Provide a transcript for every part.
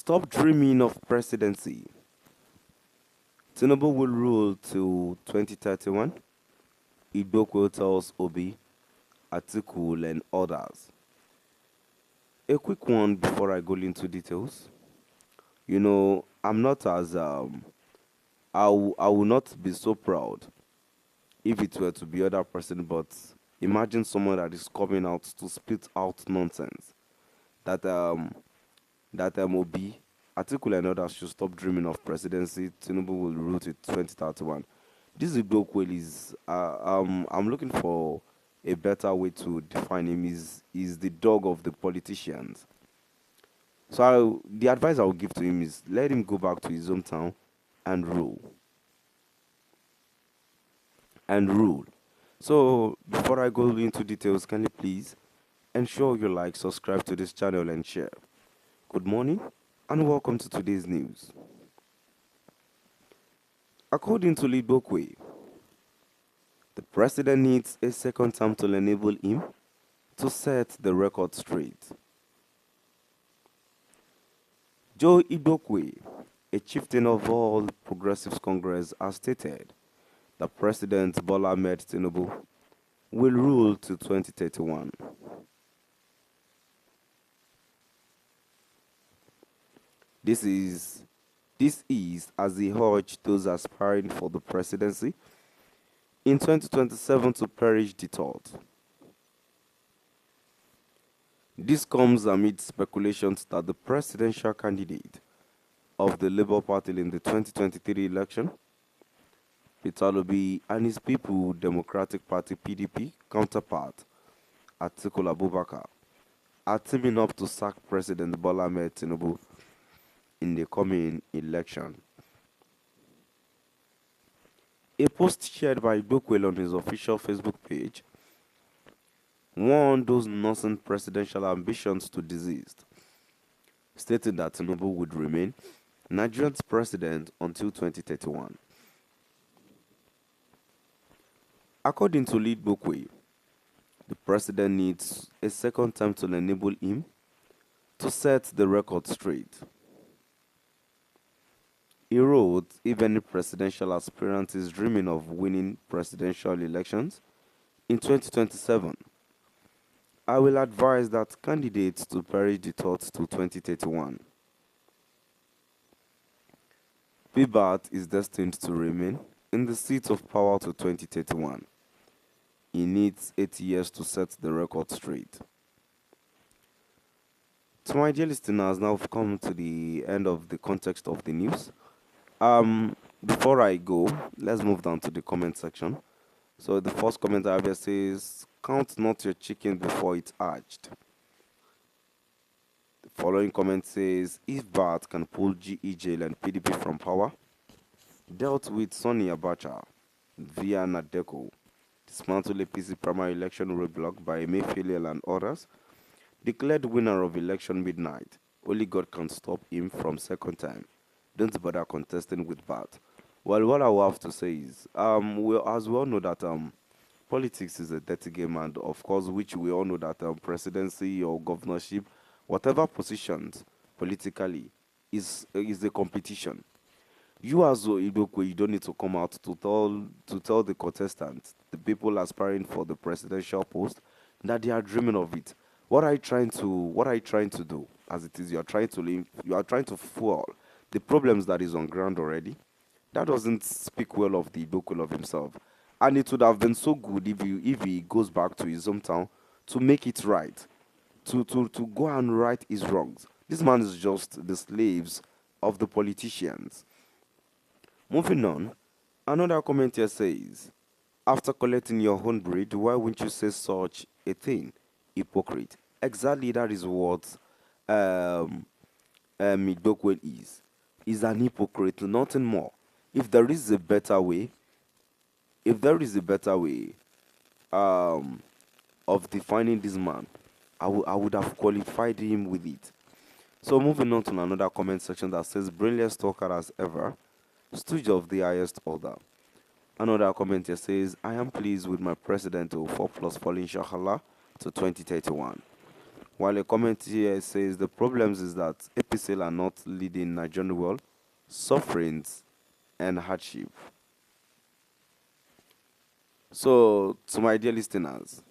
Stop dreaming of presidency. Tinubu will rule till 2031. Igbokwe tells Obi, Atiku and others. A quick one before I go into details. I'm not as I will not be so proud if it were to be other person, but imagine someone that is coming out to spit out nonsense. That Obi, Atiku and others should stop dreaming of presidency. Tinubu will rule to 2031. This Igbokwe is I'm looking for a better way to define him. Is the dog of the politicians. So the advice I will give to him is let him go back to his hometown and rule. And rule. So before I go into details, can you please ensure you like, subscribe to this channel and share. Good morning and welcome to today's news. According to Igbokwe, the president needs a second term to enable him to set the record straight. Joe Igbokwe, a chieftain of all Progressives Congress, has stated that President Bola Ahmed Tinubu will rule to 2031. This is as he urged those aspiring for the presidency in 2027 to perish the thought. This comes amid speculations that the presidential candidate of the Labour Party in the 2023 election, Peter Obi, and his People Democratic Party (PDP) counterpart, Atiku Abubakar, are teaming up to sack President Bola Ahmed Tinubu in the coming election. A post shared by Igbokwe on his official Facebook page warned those nursing presidential ambitions to desist, stating that Tinubu would remain Nigeria's president until 2031. According to Igbokwe, the president needs a second term to enable him to set the record straight. He wrote, if any presidential aspirant is dreaming of winning presidential elections in 2027, I will advise that candidates to perish the thought to 2031. PBAT is destined to remain in the seat of power to 2031. He needs 8 years to set the record straight. So my dear listeners, now we've come to the end of the context of the news. Before I go, let's move down to the comment section. So the first comment I have here says, count not your chicken before it's hatched. The following comment says, if BAT can pull GEJL and PDP from power, dealt with Sonny Abacha via Nadeco, dismantle APC primary election roadblock by Mayfield and others, declared winner of election midnight, only God can stop him from second time. Don't bother contesting with BAT. Well, what I will have to say is, we all know that politics is a dirty game, and of course, which we all know that presidency or governorship, whatever positions politically, is a competition. You as Igbokwe, you don't need to come out to tell the contestants, the people aspiring for the presidential post, that they are dreaming of it. What are you trying to do? As it is, you are trying to fuel the problems that is on ground already. That doesn't speak well of the Igbokwe of himself. And it would have been so good if he goes back to his hometown to make it right, to go and right his wrongs. This man is just the slaves of the politicians. Moving on, another comment here says, after collecting your own breed, why wouldn't you say such a thing? Hypocrite. Exactly, that is what Igbokwe is. Is an hypocrite, nothing more. If there is a better way, of defining this man, I would have qualified him with it. So moving on to another comment section that says, brilliant talker as ever, stooge of the highest order. Another comment here says, I am pleased with my president 4+4 inshallah to 2031. While a comment here says the problems is that APCL are not leading Nigeria well, sufferings and hardship. So, to my dear listeners,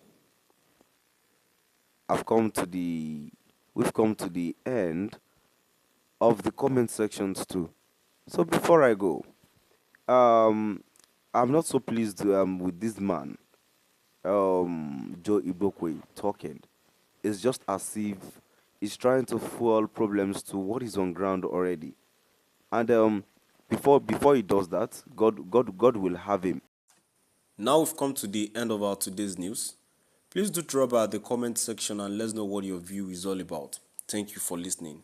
I've come to the we've come to the end of the comment sections too. So before I go, um, I'm not so pleased with this man, Joe Igbokwe, talking. It's just as if he's trying to fuel problems to what is on ground already. And before he does that, God will have him. Now we've come to the end of our today's news. Please do drop by the comment section and let us know what your view is all about. Thank you for listening.